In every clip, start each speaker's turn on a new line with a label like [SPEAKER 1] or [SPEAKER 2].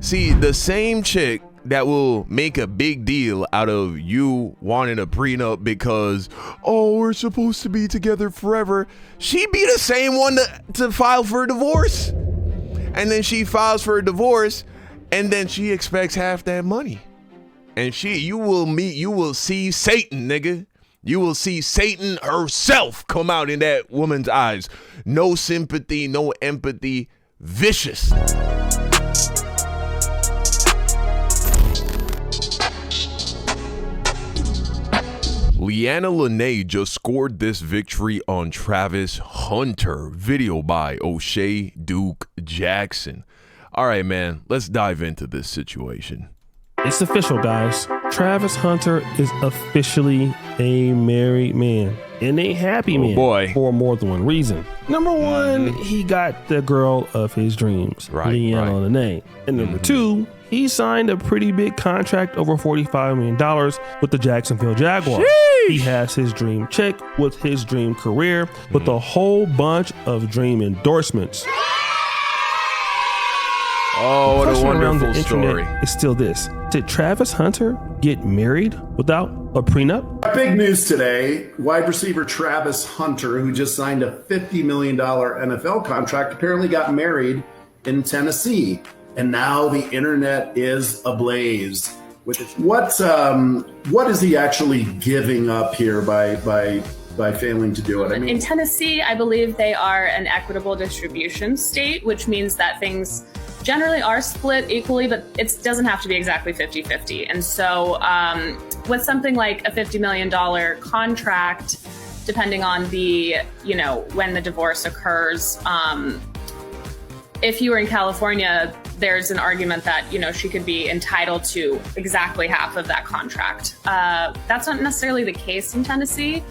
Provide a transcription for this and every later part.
[SPEAKER 1] See, the same chick that will make a big deal out of you wanting a prenup because, oh, we're supposed to be together forever. She be the same one to file for a divorce. And then she files for a divorce and then she expects half that money. And you will see Satan, nigga. You will see Satan herself come out in that woman's eyes. No sympathy, no empathy, vicious. Leanna Lenee just scored this victory on Travis Hunter. Video by O'Shea Duke Jackson. All right, man, let's dive into this situation.
[SPEAKER 2] It's official, guys. Travis Hunter is officially a married man and a happy man for more than one reason. Number one, he got the girl of his dreams, Leanna Lenee. And number two, he signed a pretty big contract over $45 million with the Jacksonville Jaguars. Sheesh. He has his dream chick with his dream career with a whole bunch of dream endorsements.
[SPEAKER 1] Oh, what a wonderful story.
[SPEAKER 2] It's still this. Did Travis Hunter get married without a prenup?
[SPEAKER 3] Big news today. Wide receiver Travis Hunter, who just signed a $50 million NFL contract, apparently got married in Tennessee. And now the internet is ablaze with it. What is he actually giving up here by failing to do it? I mean,
[SPEAKER 4] in Tennessee, I believe they are an equitable distribution state, which means that things generally are split equally, but it doesn't have to be exactly 50-50. And so with something like a $50 million contract, depending on the, when the divorce occurs, if you were in California, there's an argument that, she could be entitled to exactly half of that contract. That's not necessarily the case in Tennessee.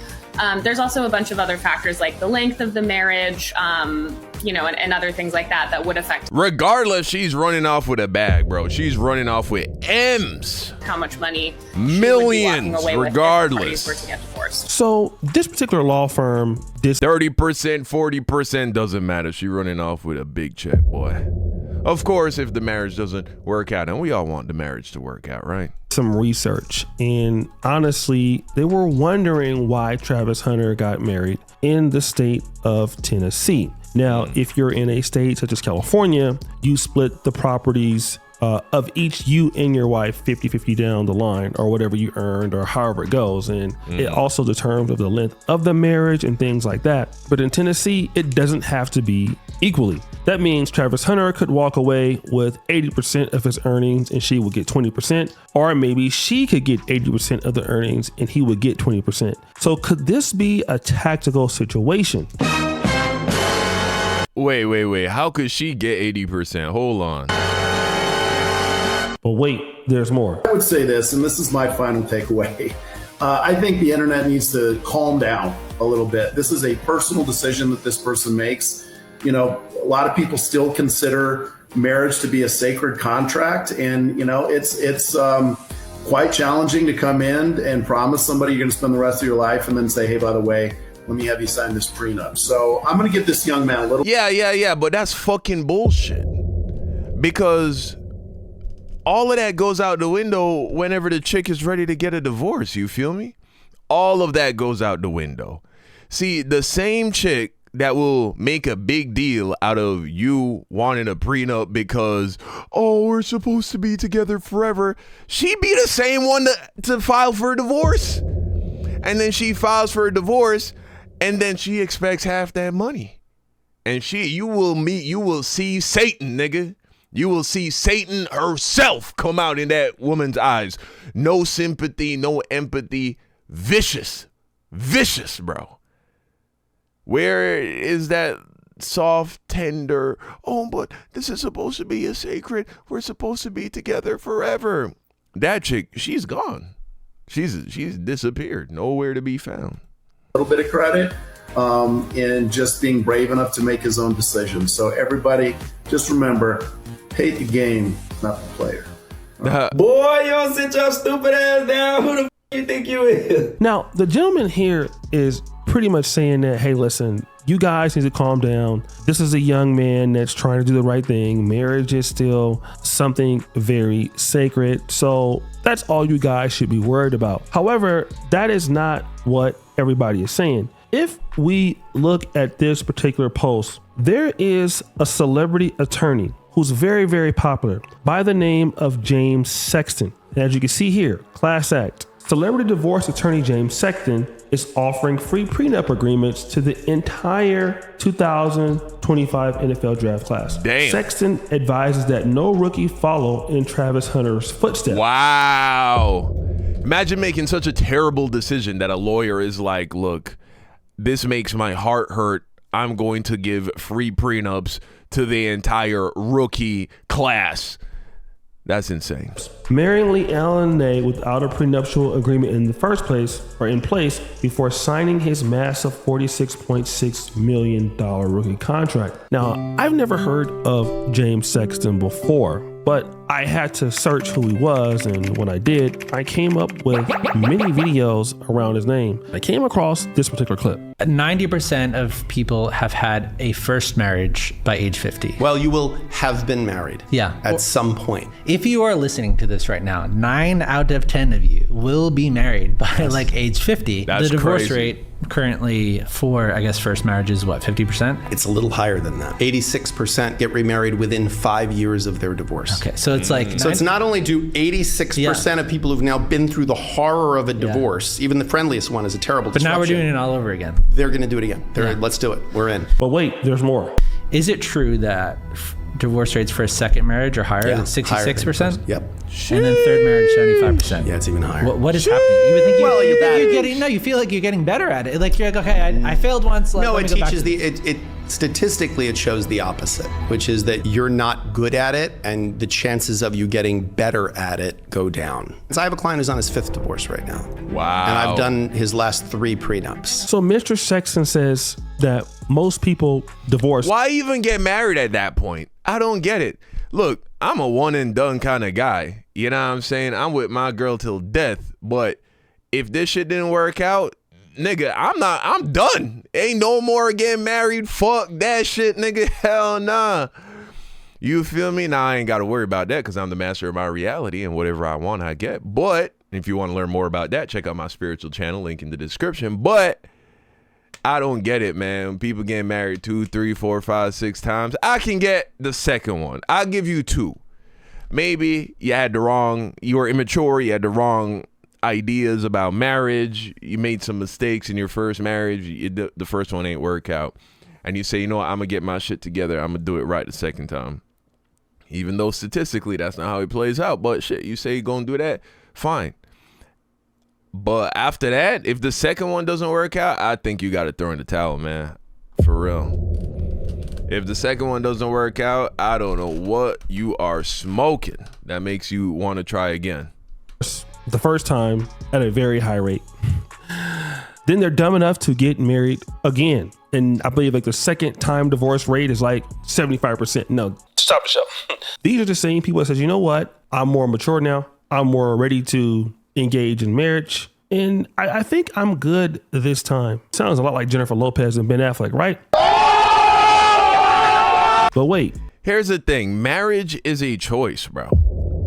[SPEAKER 4] There's also a bunch of other factors like the length of the marriage, and other things like that would affect.
[SPEAKER 1] Regardless, she's running off with a bag, bro. She's running off with M's.
[SPEAKER 4] How much money?
[SPEAKER 1] Millions, regardless.
[SPEAKER 4] Were to get divorced.
[SPEAKER 2] So this particular law firm,
[SPEAKER 1] 30%, 40% doesn't matter. She's running off with a big check, boy. Of course, if the marriage doesn't work out, and we all want the marriage to work out, right?
[SPEAKER 2] Some research, and honestly, they were wondering why Travis Hunter got married in the state of Tennessee. Now, if you're in a state such as California, you split the properties of each, you and your wife, 50-50 down the line, or whatever you earned, or however it goes. And it also determines of the length of the marriage and things like that. But in Tennessee, it doesn't have to be equally. That means Travis Hunter could walk away with 80% of his earnings and she would get 20%, or maybe she could get 80% of the earnings and he would get 20%. So could this be a tactical situation?
[SPEAKER 1] Wait. How could she get 80%? Hold on.
[SPEAKER 2] But wait, there's more.
[SPEAKER 3] I would say this, and this is my final takeaway. I think the internet needs to calm down a little bit. This is a personal decision that this person makes. A lot of people still consider marriage to be a sacred contract. And, it's quite challenging to come in and promise somebody you're going to spend the rest of your life and then say, hey, by the way, let me have you sign this prenup. So I'm going to give this young man a little.
[SPEAKER 1] Yeah. But that's fucking bullshit. Because all of that goes out the window whenever the chick is ready to get a divorce. You feel me? All of that goes out the window. See, the same chick that will make a big deal out of you wanting a prenup because, oh, we're supposed to be together forever. She be the same one to file for a divorce. And then she files for a divorce and then she expects half that money. And you will see Satan, nigga. You will see Satan herself come out in that woman's eyes. No sympathy, no empathy. Vicious, bro. Where is that soft, tender, oh, but this is supposed to be a sacred, we're supposed to be together forever. That chick, she's gone. She's disappeared, nowhere to be found.
[SPEAKER 3] A little bit of credit in just being brave enough to make his own decisions. So everybody, just remember, hate the game, not the player.
[SPEAKER 5] Boy, you don't sit your stupid ass down. Who the f you think you is?
[SPEAKER 2] Now, the gentleman here is pretty much saying that, hey, listen, you guys need to calm down. This is a young man that's trying to do the right thing. Marriage is still something very sacred. So that's all you guys should be worried about. However, that is not what everybody is saying. If we look at this particular post, there is a celebrity attorney who's very, very popular by the name of James Sexton. And as you can see here, class act. Celebrity divorce attorney James Sexton is offering free prenup agreements to the entire 2025 NFL draft class.
[SPEAKER 1] Damn.
[SPEAKER 2] Sexton advises that no rookie follow in Travis Hunter's footsteps.
[SPEAKER 1] Wow. Imagine making such a terrible decision that a lawyer is like, look, this makes my heart hurt. I'm going to give free prenups to the entire rookie class. That's insane.
[SPEAKER 2] Marrying Leanna Lenee without a prenuptial agreement in the first place or in place before signing his massive $46.6 million rookie contract. Now, I've never heard of James Sexton before, but I had to search who he was, and when I did, I came up with many videos around his name. I came across this particular clip.
[SPEAKER 6] 90% of people have had a first marriage by age 50.
[SPEAKER 7] Well, you will have been married at some point.
[SPEAKER 6] If you are listening to this right now, 9 out of 10 of you will be married by like age 50.
[SPEAKER 1] That's
[SPEAKER 6] the divorce
[SPEAKER 1] crazy.
[SPEAKER 6] rate currently for, I guess, first marriage is what, 50%?
[SPEAKER 7] It's a little higher than that. 86% get remarried within 5 years of their divorce.
[SPEAKER 6] Okay, so it's like...
[SPEAKER 7] So it's not only do 86% of people who've now been through the horror of a divorce, even the friendliest one is a terrible
[SPEAKER 6] But now we're
[SPEAKER 7] disruption.
[SPEAKER 6] doing it all over again.
[SPEAKER 7] They're going to do it again. Let's do it. We're in.
[SPEAKER 2] But wait, there's more.
[SPEAKER 6] Is it true that divorce rates for a second marriage are higher than
[SPEAKER 7] Higher
[SPEAKER 6] 66%?
[SPEAKER 7] than first. Yep.
[SPEAKER 6] And then third marriage, 75%.
[SPEAKER 7] Yeah, it's even higher.
[SPEAKER 6] What is happening? You would think
[SPEAKER 7] Well,
[SPEAKER 6] you
[SPEAKER 7] you're
[SPEAKER 6] think you're getting, no, you feel like you're getting better at it. Like you're like, okay, I failed once. Like,
[SPEAKER 7] No,
[SPEAKER 6] let
[SPEAKER 7] it
[SPEAKER 6] me go back
[SPEAKER 7] teaches
[SPEAKER 6] to
[SPEAKER 7] it statistically it shows the opposite, which is that you're not good at it and the chances of you getting better at it go down. So I have a client who's on his 5th divorce right now.
[SPEAKER 1] Wow.
[SPEAKER 7] And I've done his last 3 prenups.
[SPEAKER 2] So Mr. Sexton says that most people divorce.
[SPEAKER 1] Why even get married at that point? I don't get it. Look, I'm a one and done kind of guy. You know what I'm saying? I'm with my girl till death. But if this shit didn't work out, nigga, I'm done. Ain't no more getting married. Fuck that shit, nigga. Hell nah. You feel me? Now I ain't got to worry about that because I'm the master of my reality and whatever I want, I get. But if you want to learn more about that, check out my spiritual channel, link in the description. But I don't get it, man. When people get married 2, 3, 4, 5, 6 times, I can get the second one. I'll give you 2. Maybe you were immature, you had the wrong ideas about marriage, you made some mistakes in your first marriage, the first one ain't work out, and you say, you know what, I'm gonna get my shit together, I'm gonna do it right the second time. Even though statistically that's not how it plays out, but shit, you say you're gonna do that, fine. But after that, if the second one doesn't work out, I think you gotta throw in the towel, man. For real. If the second one doesn't work out, I don't know what you are smoking that makes you want to try again.
[SPEAKER 2] The first time at a very high rate. Then they're dumb enough to get married again. And I believe like the second time divorce rate is like 75%. No, stop the show. These are the same people that says, you know what? I'm more mature now. I'm more ready to engage in marriage. And I think I'm good this time. Sounds a lot like Jennifer Lopez and Ben Affleck, right? But wait.
[SPEAKER 1] Here's the thing. Marriage is a choice, bro.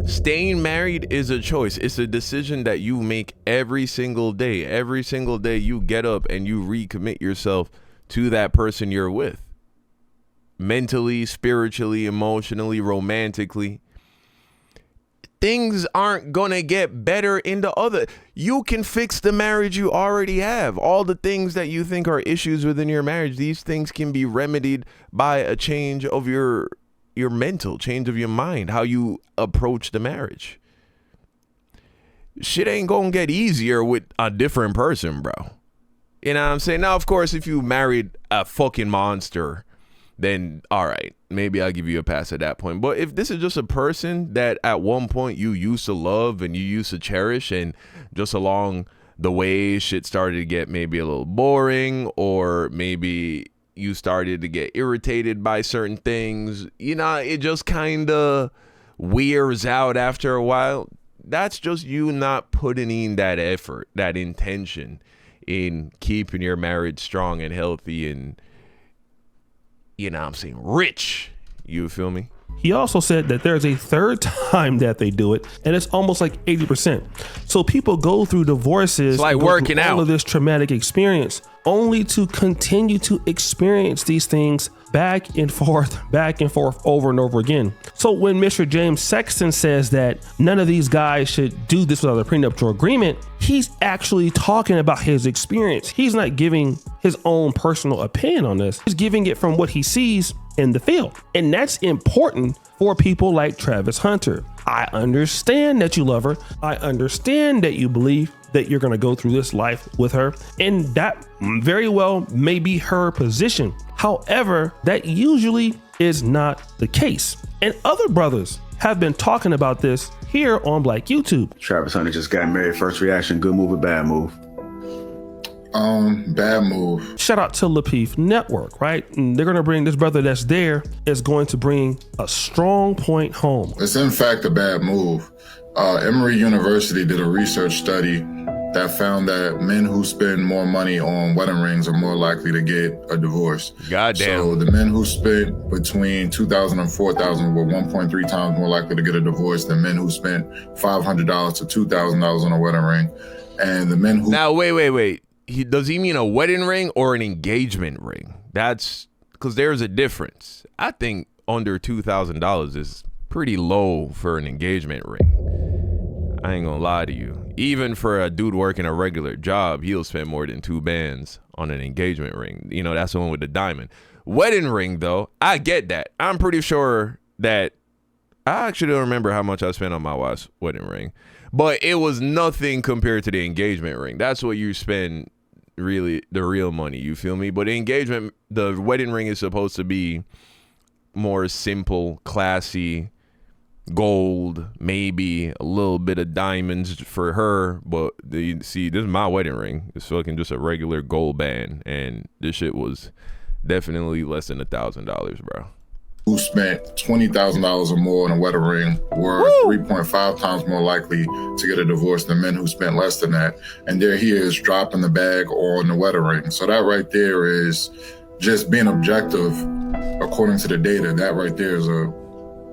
[SPEAKER 1] Staying married is a choice. It's a decision that you make every single day. Every single day you get up and you recommit yourself to that person you're with. Mentally, spiritually, emotionally, romantically. Things aren't gonna get better in the other. You can fix the marriage you already have. All the things that you think are issues within your marriage, these things can be remedied by a change of your mental, change of your mind, how you approach the marriage. Shit ain't gonna get easier with a different person, bro. You know what I'm saying? Now, of course, if you married a fucking monster, then all right, maybe I'll give you a pass at that point. But if this is just a person that at one point you used to love and you used to cherish, and just along the way shit started to get maybe a little boring, or maybe you started to get irritated by certain things, you know, it just kind of wears out after a while. That's just you not putting in that effort, that intention in keeping your marriage strong and healthy and you know what I'm saying, rich. You feel me?
[SPEAKER 2] He also said that there's a third time that they do it, and it's almost like 80%. So people go through divorces,
[SPEAKER 1] it's like
[SPEAKER 2] go
[SPEAKER 1] working
[SPEAKER 2] through
[SPEAKER 1] out,
[SPEAKER 2] all of this traumatic experience, only to continue to experience these things back and forth, over and over again. So when Mr. James Sexton says that none of these guys should do this without a prenuptial agreement, he's actually talking about his experience. He's not giving his own personal opinion on this. He's giving it from what he sees in the field. And that's important for people like Travis Hunter. I understand that you love her. I understand that you believe that you're going to go through this life with her. And that very well may be her position. However, that usually is not the case. And other brothers have been talking about this here on Black YouTube.
[SPEAKER 8] Travis Hunter just got married. First reaction, good move or bad move?
[SPEAKER 9] Bad move.
[SPEAKER 2] Shout out to Lapeef Network, right? And they're going to bring this brother that's there is going to bring a strong point home.
[SPEAKER 9] It's in fact a bad move. Emory University did a research study that found that men who spend more money on wedding rings are more likely to get a divorce.
[SPEAKER 1] Goddamn.
[SPEAKER 9] So the men who spent between $2,000 and $4,000 were 1.3 times more likely to get a divorce than men who spent $500 to $2,000 on a wedding ring. And the men who...
[SPEAKER 1] Now, wait. Does he mean a wedding ring or an engagement ring? That's because there's a difference. I think under $2,000 is pretty low for an engagement ring. I ain't gonna lie to you. Even for a dude working a regular job, he'll spend more than 2 bands on an engagement ring. You know, that's the one with the diamond. Wedding ring, though, I get that. I'm pretty sure that I actually don't remember how much I spent on my wife's wedding ring, but it was nothing compared to the engagement ring. That's what you spend. Really the real money, you feel me? But the wedding ring is supposed to be more simple, classy, gold, maybe a little bit of diamonds for her. But you see, this is my wedding ring. It's fucking just a regular gold band, and this shit was definitely less than $1,000, bro.
[SPEAKER 9] Who spent $20,000 or more on a wedding ring were 3.5 times more likely to get a divorce than men who spent less than that. And there he is dropping the bag on the wedding ring. So that right there is just being objective according to the data. That right there is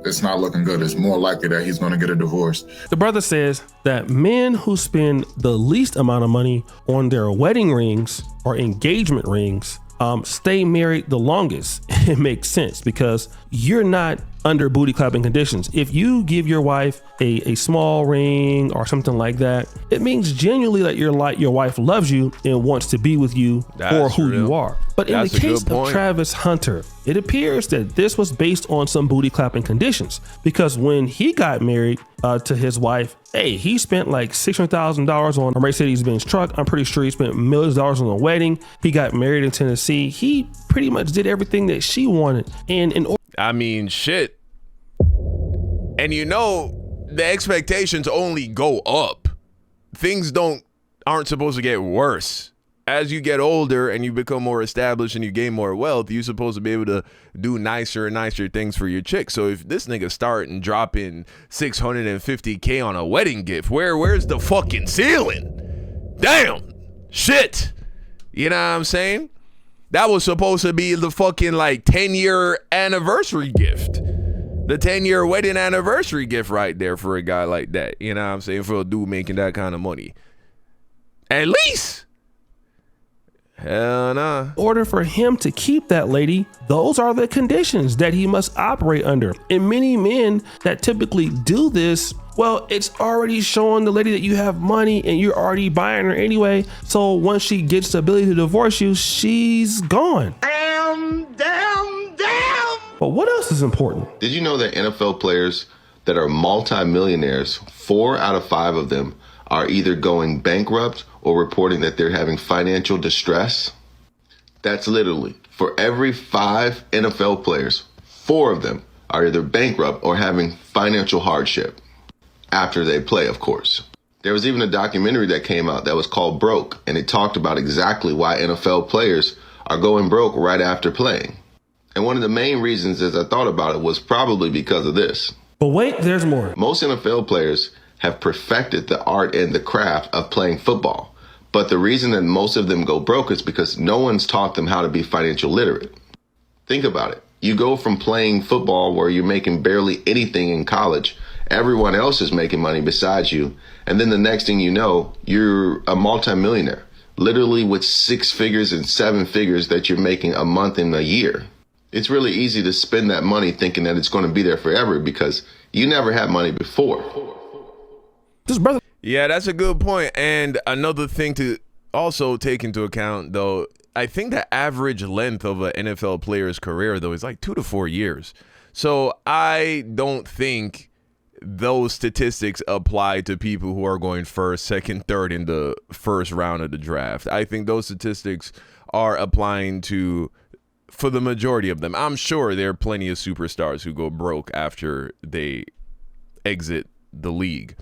[SPEAKER 9] it's not looking good. It's more likely that he's going to get a divorce.
[SPEAKER 2] The brother says that men who spend the least amount of money on their wedding rings or engagement rings stay married the longest. It makes sense because you're not under booty clapping conditions. If you give your wife a small ring or something like that, it means genuinely that your wife loves you and wants to be with you for who you are. But in the case of Travis Hunter, it appears that this was based on some booty clapping conditions, because when he got married to his wife, hey, he spent like $600,000 on a Mercedes-Benz truck. I'm pretty sure he spent millions of dollars on a wedding. He got married in Tennessee. He pretty much did everything that she wanted. And
[SPEAKER 1] I mean, shit. And you know, the expectations only go up. Things aren't supposed to get worse. As you get older and you become more established and you gain more wealth, you're supposed to be able to do nicer and nicer things for your chick. So if this nigga starting dropping $650K on a wedding gift, where's the fucking ceiling? Damn. Shit. You know what I'm saying? That was supposed to be the fucking like 10-year anniversary gift. The 10-year wedding anniversary gift right there for a guy like that. You know what I'm saying? For a dude making that kind of money. At least. Hell nah.
[SPEAKER 2] In order for him to keep that lady, those are the conditions that he must operate under. And many men that typically do this, well, it's already showing the lady that you have money and you're already buying her anyway. So once she gets the ability to divorce you, she's gone. Damn. But what else is important?
[SPEAKER 10] Did you know that NFL players that are multimillionaires, 4 out of 5 of them are either going bankrupt or reporting that they're having financial distress? That's literally, for every 5 NFL players, 4 of them are either bankrupt or having financial hardship. After they play, of course. There was even a documentary that came out that was called Broke, and it talked about exactly why NFL players are going broke right after playing. And one of the main reasons, as I thought about it, was probably because of this.
[SPEAKER 2] But wait, there's more.
[SPEAKER 10] Most NFL players have perfected the art and the craft of playing football. But the reason that most of them go broke is because no one's taught them how to be financial literate. Think about it. You go from playing football where you're making barely anything in college. Everyone else is making money besides you. And then the next thing you know, you're a multimillionaire, literally with 6 figures and 7 figures that you're making a month and a year. It's really easy to spend that money thinking that it's going to be there forever because you never had money before.
[SPEAKER 1] Yeah, that's a good point. And another thing to also take into account, though, I think the average length of an NFL player's career, though, is like 2 to 4 years. So I don't think those statistics apply to people who are going first, second, third in the first round of the draft. I think those statistics are applying to, for the majority of them. I'm sure there are plenty of superstars who go broke after they exit the league.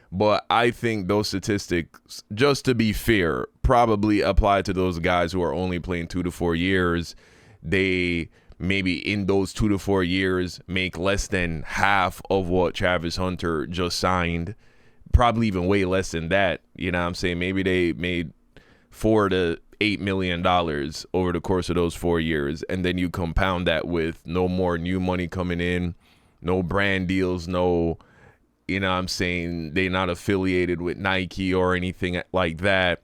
[SPEAKER 1] But I think those statistics, just to be fair, probably apply to those guys who are only playing 2 to 4 years. They maybe in those 2 to 4 years make less than half of what Travis Hunter just signed. Probably even way less than that. You know what I'm saying? Maybe they made $4 to $8 million over the course of those 4 years. And then you compound that with no more new money coming in, no brand deals, no, you know what I'm saying, they're not affiliated with Nike or anything like that.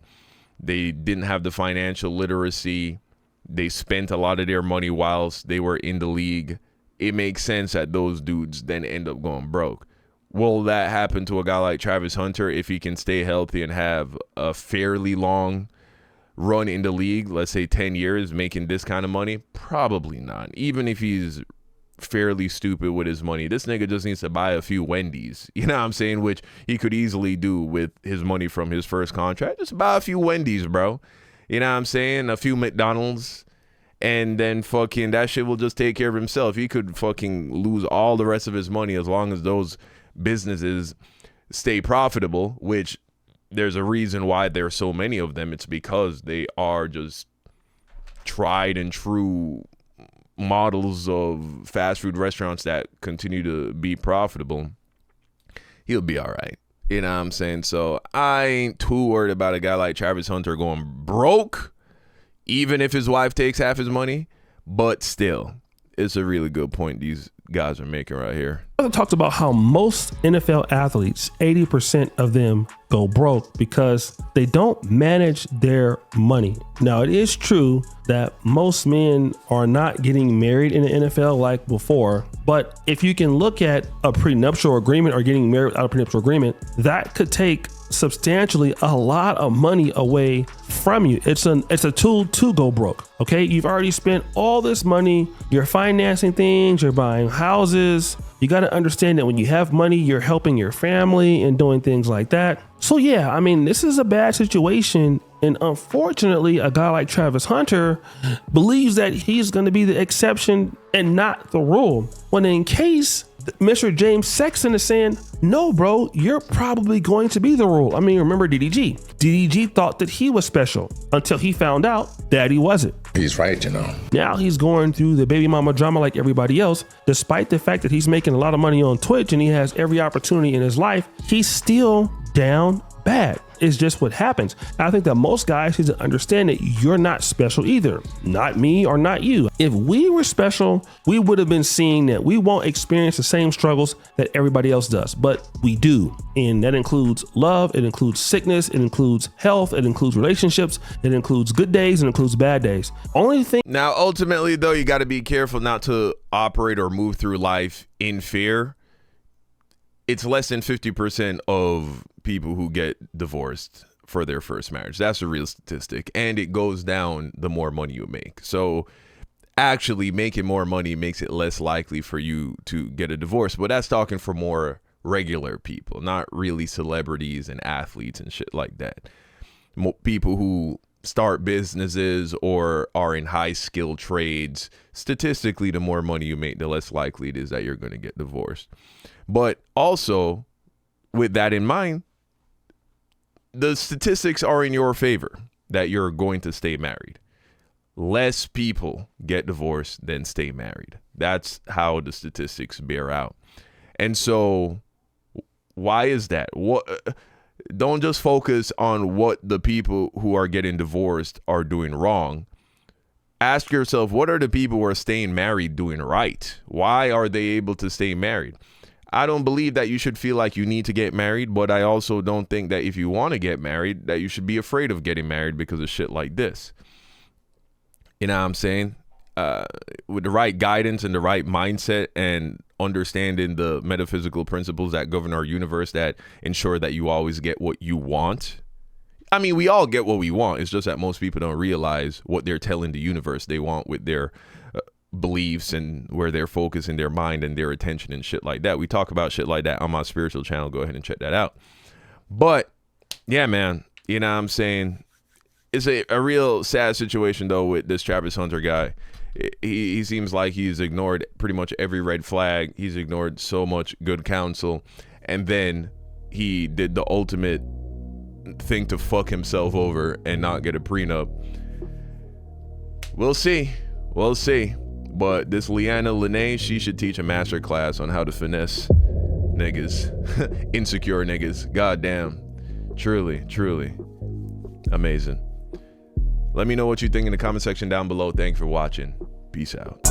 [SPEAKER 1] They didn't have the financial literacy. They spent a lot of their money whilst they were in the league. It makes sense that those dudes then end up going broke. Will that happen to a guy like Travis Hunter if he can stay healthy and have a fairly long run in the league, let's say 10 years, making this kind of money? Probably not. Even if he's fairly stupid with his money, this nigga just needs to buy a few Wendy's, you know what I'm saying, which he could easily do with his money from his first contract. Just buy a few Wendy's, bro, you know what I'm saying, a few McDonald's, and then fucking that shit will just take care of himself. He could fucking lose all the rest of his money as long as those businesses stay profitable, which there's a reason why there's so many of them. It's because they are just tried and true models of fast food restaurants that continue to be profitable. He'll be all right. You know what I'm saying? So I ain't too worried about a guy like Travis Hunter going broke, even if his wife takes half his money. But still, it's a really good point these guys are making right here.
[SPEAKER 2] I talked about how most NFL athletes, 80% of them go broke because they don't manage their money. Now, it is true that most men are not getting married in the NFL like before, but if you can look at a prenuptial agreement or getting married without a prenuptial agreement, that could take substantially a lot of money away from you. It's a tool to go broke. Okay, you've already spent all this money, you're financing things, you're buying houses. You got to understand that when you have money, you're helping your family and doing things like that. So yeah, I mean, this is a bad situation. And unfortunately, a guy like Travis Hunter believes that he's going to be the exception and not the rule. When in case Mr. James Sexton is saying, no, bro, you're probably going to be the rule. I mean, remember DDG. DDG thought that he was special until he found out that he wasn't.
[SPEAKER 11] He's right, you know.
[SPEAKER 2] Now he's going through the baby mama drama like everybody else. Despite the fact that he's making a lot of money on Twitch and he has every opportunity in his life, he's still down bad. It's just what happens. I think that most guys need to understand that you're not special either. Not me or not you. If we were special, we would have been seeing that we won't experience the same struggles that everybody else does, but we do. And that includes love, it includes sickness, it includes health, it includes relationships, it includes good days, it includes bad days. Only thing.
[SPEAKER 1] Now, ultimately, though, you got to be careful not to operate or move through life in fear. It's less than 50% of people who get divorced for their first marriage. That's a real statistic. And it goes down the more money you make. So actually making more money makes it less likely for you to get a divorce. But that's talking for more regular people, not really celebrities and athletes and shit like that. People who start businesses or are in high skill trades, statistically, the more money you make, the less likely it is that you're going to get divorced. But also, with that in mind, the statistics are in your favor that you're going to stay married. Less people get divorced than stay married. That's how the statistics bear out. And so, why is that? Don't just focus on what the people who are getting divorced are doing wrong. Ask yourself, what are the people who are staying married doing right? Why are they able to stay married? I don't believe that you should feel like you need to get married, but I also don't think that if you want to get married, that you should be afraid of getting married because of shit like this. You know what I'm saying? With the right guidance and the right mindset and understanding the metaphysical principles that govern our universe that ensure that you always get what you want. I mean, we all get what we want. It's just that most people don't realize what they're telling the universe they want with their beliefs and where they're focusing their mind and their attention and shit like that. We talk about shit like that on my spiritual channel. Go ahead and check that out. But yeah, man, you know what I'm saying? It's a real sad situation though with this Travis Hunter guy. He seems like he's ignored pretty much every red flag. He's ignored so much good counsel. And then he did the ultimate thing to fuck himself over and not get a prenup. We'll see. We'll see. But this Leanna Lenee, she should teach a master class on how to finesse niggas. Insecure niggas. Goddamn. Truly, truly amazing. Let me know what you think in the comment section down below. Thanks for watching. Peace out.